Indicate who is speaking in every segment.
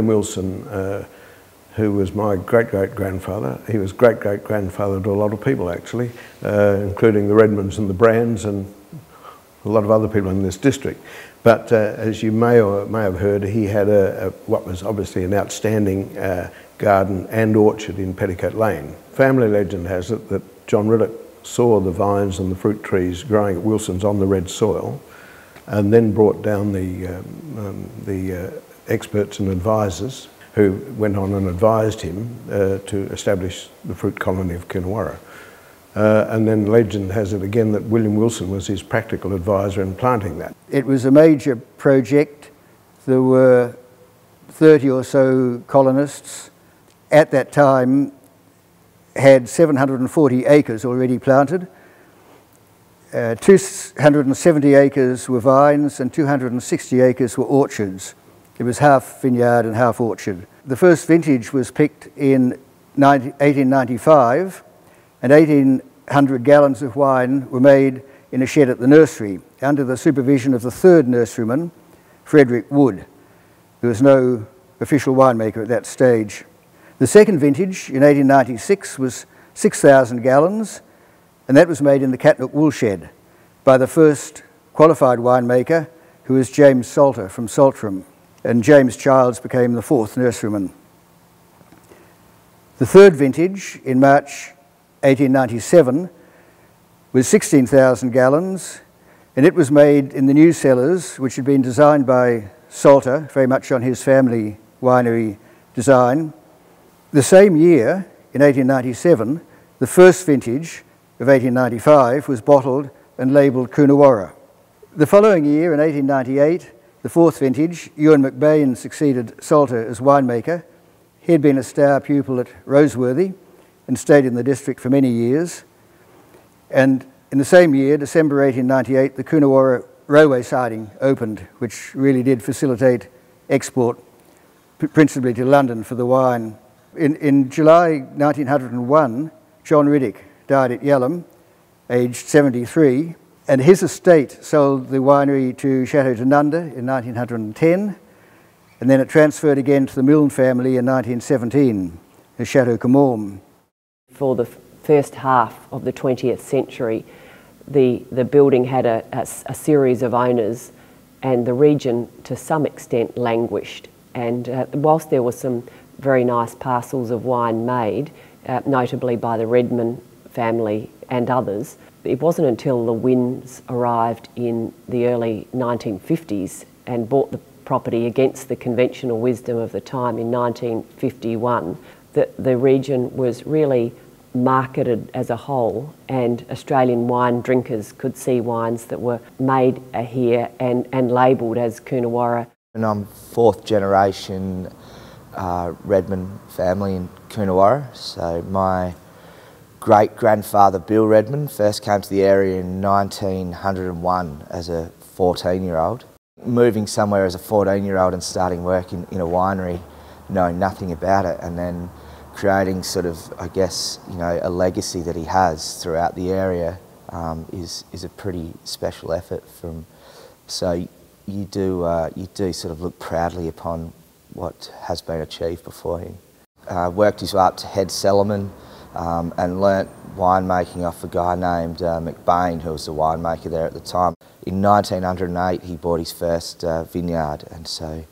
Speaker 1: William Wilson, who was my great-great-grandfather. He was great-great-grandfather to a lot of people, actually, including the Redmonds and the Brands and a lot of other people in this district. But as you may have heard, he had what was obviously an outstanding garden and orchard in Petticoat Lane. Family legend has it that John Riddoch saw the vines and the fruit trees growing at Wilson's on the red soil, and then brought down the experts and advisors who went on and advised him to establish the fruit colony of Coonawarra. And then legend has it again that William Wilson was his practical advisor in planting that.
Speaker 2: It was a major project. There were 30 or so colonists. At that time, had 740 acres already planted. 270 acres were vines and 260 acres were orchards. It was half vineyard and half orchard. The first vintage was picked in 1895, and 1,800 gallons of wine were made in a shed at the nursery under the supervision of the third nurseryman, Frederick Wood. There was no official winemaker at that stage. The second vintage in 1896 was 6,000 gallons, and that was made in the Catnook woolshed by the first qualified winemaker, who was James Salter from Saltram, and James Childs became the fourth nurseryman. The third vintage in March 1897 was 16,000 gallons, and it was made in the new cellars, which had been designed by Salter, very much on his family winery design. The same year, in 1897, the first vintage of 1895 was bottled and labelled Coonawarra. The following year, in 1898, the fourth vintage, Ewan McBain succeeded Salter as winemaker. He had been a star pupil at Roseworthy and stayed in the district for many years. And in the same year, December 1898, the Coonawarra railway siding opened, which really did facilitate export, principally to London for the wine. In July 1901, John Riddoch died at Yalham, aged 73, and his estate sold the winery to Chateau Tanunda in 1910, and then it transferred again to the Milne family in 1917 as Chateau Comorme.
Speaker 3: For the first half of the 20th century, the building had a series of owners, and the region to some extent languished. And whilst there were some very nice parcels of wine made, notably by the Redmond family and others, it wasn't until the Wynns arrived in the early 1950s and bought the property against the conventional wisdom of the time in 1951 that the region was really marketed as a whole, and Australian wine drinkers could see wines that were made here and labelled as Coonawarra.
Speaker 4: And I'm fourth generation Redmond family in Coonawarra. So my great-grandfather Bill Redmond first came to the area in 1901 as a 14-year-old. Moving somewhere as a 14-year-old and starting work in a winery, knowing nothing about it, and then creating sort of, I guess, you know, a legacy that he has throughout the area is a pretty special effort from. So you do sort of look proudly upon what has been achieved before him. Worked his way up to head cellarman and learnt winemaking off a guy named McBain, who was the winemaker there at the time. In 1908 he bought his first vineyard, and so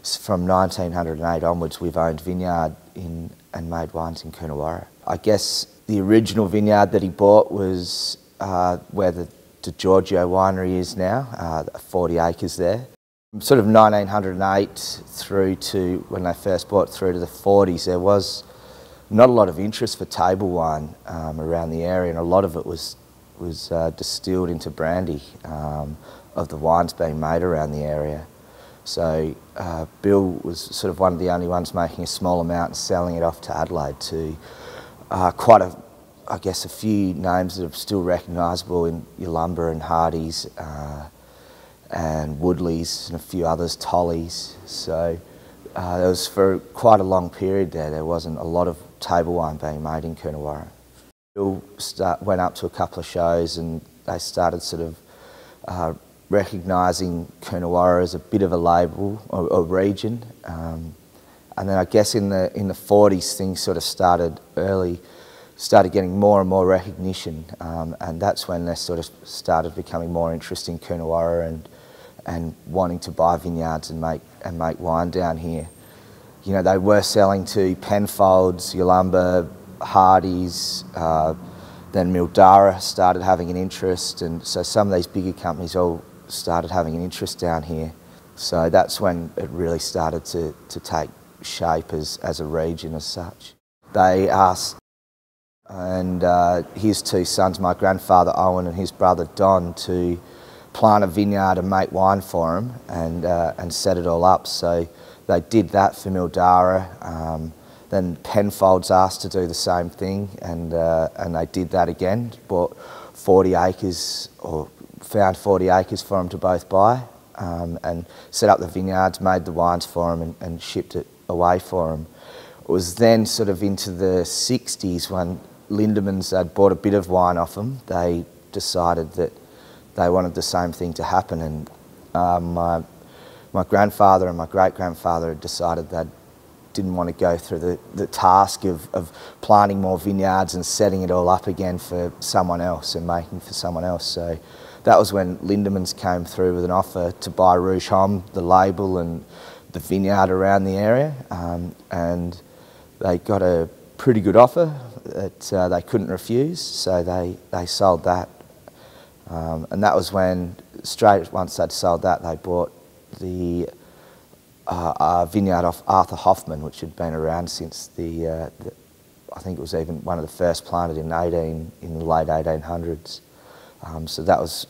Speaker 4: from 1908 onwards we've owned vineyard and made wines in Coonawarra. I guess the original vineyard that he bought was where the Giorgio winery is now, 40 acres there. From sort of 1908 through to when they first bought through to the 40s, there was not a lot of interest for table wine around the area, and a lot of it was distilled into brandy of the wines being made around the area. So Bill was sort of one of the only ones making a small amount and selling it off to Adelaide to I guess a few names that are still recognisable in Yalumba and Hardy's and Woodley's and a few others, Tolly's. So there was for quite a long period there wasn't a lot of table wine being made in Coonawarra. Bill went up to a couple of shows and they started sort of recognising Coonawarra as a bit of a label or region, And then I guess in the 40s things sort of started getting more and more recognition, and that's when they sort of started becoming more interested in Coonawarra and wanting to buy vineyards and make wine down here. You know, they were selling to Penfolds, Yolumba, Hardy's, then Mildara started having an interest, and so some of these bigger companies all started having an interest down here. So that's when it really started to take shape as a region as such. They asked, and his two sons, my grandfather Owen and his brother Don, to plant a vineyard and make wine for him and set it all up. So they did that for Mildara. Then Penfolds asked to do the same thing, and they did that again. Bought 40 acres, or found 40 acres for them to both buy, and set up the vineyards, made the wines for them, and shipped it away for them. It was then sort of into the 60s when Lindemans had bought a bit of wine off them. They decided that they wanted the same thing to happen, and my grandfather and my great-grandfather had decided they didn't want to go through the task of planting more vineyards and setting it all up again for someone else and making for someone else. So that was when Lindemans came through with an offer to buy Rouge Homme, the label and the vineyard around the area, and they got a pretty good offer that they couldn't refuse, so they sold that. And that was when, straight once they'd sold that, they bought the vineyard off Arthur Hoffman, which had been around since I think it was even one of the first planted in the late 1800s. So that was,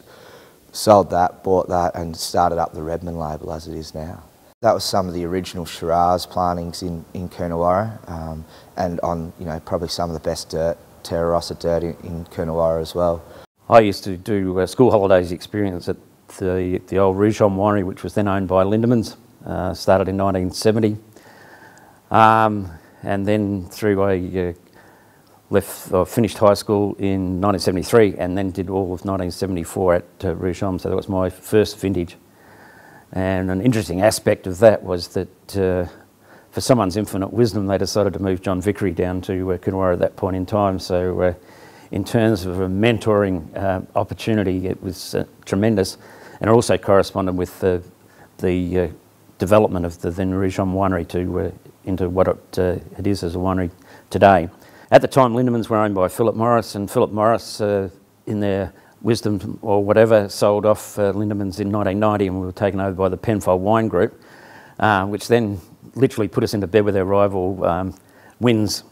Speaker 4: sold that, bought that, and started up the Redmond label as it is now. That was some of the original Shiraz plantings in Coonawarra, and on, you know, probably some of the best dirt, Terra Rossa dirt in Coonawarra as well.
Speaker 5: I used to do school holidays experience at the old Rouge Homme winery, which was then owned by Lindemans. Started in 1970, and then finished high school in 1973, and then did all of 1974 at Rouge Homme. So that was my first vintage. And an interesting aspect of that was that for someone's infinite wisdom, they decided to move John Vickery down to Coonawarra at that point in time. So in terms of a mentoring opportunity, it was tremendous, and it also corresponded with the development of the then Rouge Homme winery into what it is as a winery today. At the time, Lindemans were owned by Philip Morris, and Philip Morris, in their wisdom or whatever, sold off Lindemans in 1990, and we were taken over by the Penfold Wine Group, which then literally put us into bed with our rival Wynns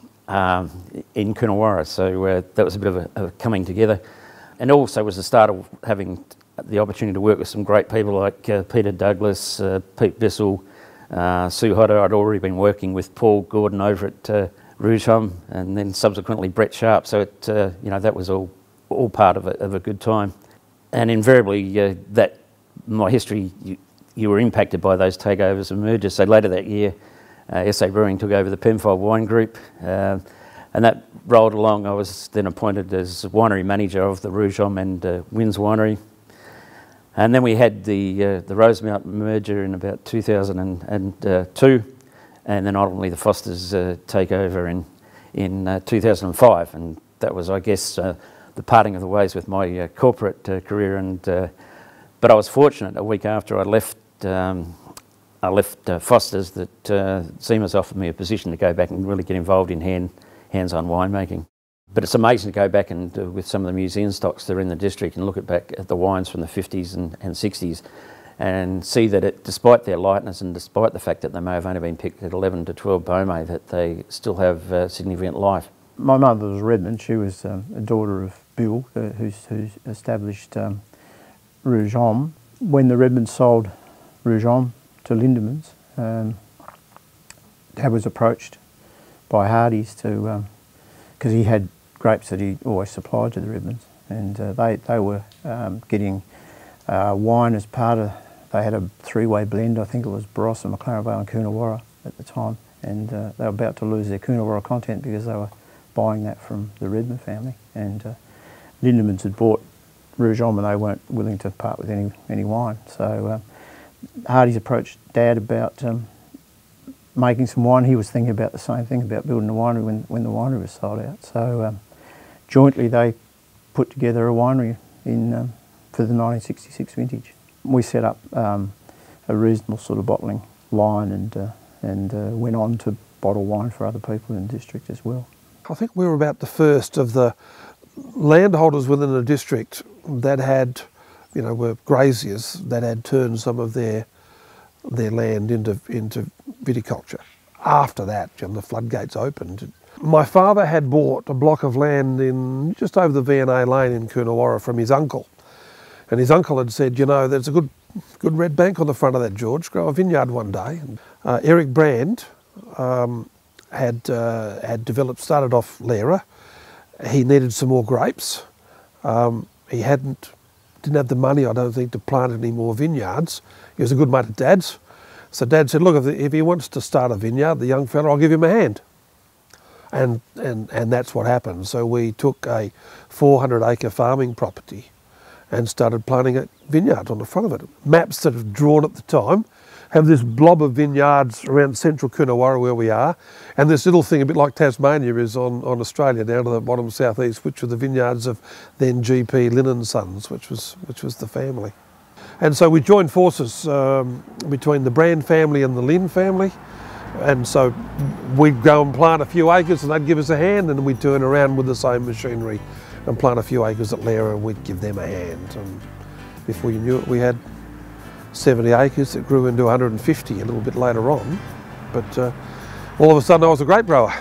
Speaker 5: in Coonawarra. So that was a bit of a coming together, and also was the start of having the opportunity to work with some great people like Peter Douglas, Pete Bissell, Sue Hodder. I'd already been working with Paul Gordon over at Rouge Homme, and then subsequently Brett Sharp. So it, you know, that was all part of a good time. And invariably, that my history, you were impacted by those takeovers and mergers. So later that year, SA Brewing took over the Penfold Wine Group, and that rolled along. I was then appointed as winery manager of the Rouge Homme and Wynns Winery. And then we had the Rosemount merger in about 2002, and then ultimately the Fosters takeover in 2005, and that was, I guess, the parting of the ways with my corporate career. And but I was fortunate. A week after I left Fosters, that Seamus offered me a position to go back and really get involved in hands-on winemaking. But it's amazing to go back and with some of the museum stocks that are in the district and look back at the wines from the 50s and 60s and see that despite their lightness and despite the fact that they may have only been picked at 11 to 12 Beaumet, that they still have significant life.
Speaker 6: My mother was Redmond. She was a daughter of Bill, who established Rouge Homme. When the Redmonds sold Rouge Homme to Lindemans, Dad was approached by Hardy's to, because he had grapes that he always supplied to the Redmonds, and they were getting wine as part of, they had a three-way blend. I think it was Barossa, McLaren Vale and Coonawarra at the time, and they were about to lose their Coonawarra content because they were buying that from the Redmond family, and Lindemans had bought Rouge Homme and they weren't willing to part with any wine. So Hardy's approached Dad about making some wine. He was thinking about the same thing, about building a winery when the winery was sold out. So jointly they put together a winery for the 1966 vintage. We set up a reasonable sort of bottling line and went on to bottle wine for other people in the district as well.
Speaker 7: I think we were about the first of the landholders within the district that had, you know, were graziers that had turned some of their land into viticulture. After that, the floodgates opened. My father had bought a block of land in just over the V&A lane in Coonawarra from his uncle, and his uncle had said, you know, there's a good red bank on the front of that, George. Grow a vineyard one day. Eric Brand had started off Lera. He needed some more grapes. He didn't have the money, I don't think, to plant any more vineyards. He was a good mate of Dad's. So Dad said, look, if he wants to start a vineyard, the young fella, I'll give him a hand. And that's what happened. So we took a 400-acre farming property and started planting vineyards on the front of it. Maps that are drawn at the time have this blob of vineyards around central Coonawarra where we are, and this little thing, a bit like Tasmania, is on Australia down to the bottom southeast, which were the vineyards of then GP Lynn & Sons, which was the family. And so we joined forces between the Brand family and the Lynn family, and so we'd go and plant a few acres and they'd give us a hand, and then we'd turn around with the same machinery and plant a few acres at Lera and we'd give them a hand. And before you knew it, we had 70 acres that grew into 150 a little bit later on. But all of a sudden I was a grape grower.